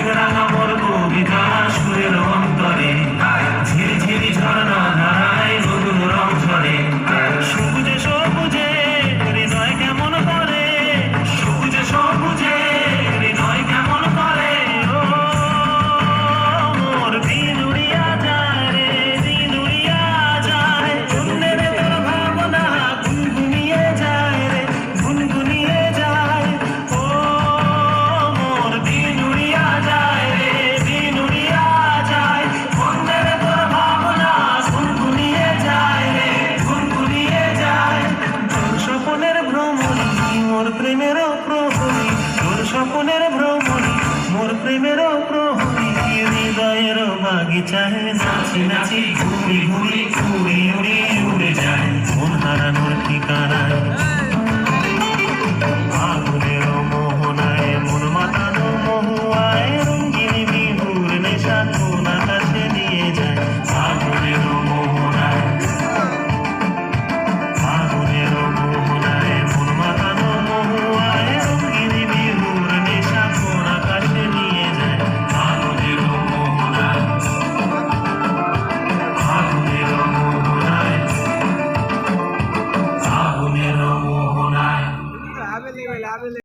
রাঙা মোর কবিতা সুরের অন্তরে ঝিরিঝিরি ঝর্ণা ধারায় নতুন রং ঝরে সবুজে সবুজে হৃদয় কেমন করে সবুজে সবুজে হৃদয় কেমন করে ও মোর দিন উড়িয়া যায় রে দিন উড়িয়া যায় অন্যের তোর ভাবনা গুনগুনিয়ে যায় রে গুনগুনিয়ে যায় ও মোর দিন উড়িয়া যায় রে দিন উড়িয়া যায় অন্যের তোর ভাবনা গুনগুনিয়ে যায় রে গুনগুনিয়ে যায় তোর স্বপ্নের ভ্রমণী মোর প্রেমের প্রহরী তোর স্বপ্নের ভ্রমণী মোর প্রেমের প্রহরী হৃদয়ের বাগিচায় নাচি নাচি ঘুরি ঘুরি উড়ি উড়ি উড়ে যায় মন হারানোর ঠিকানায়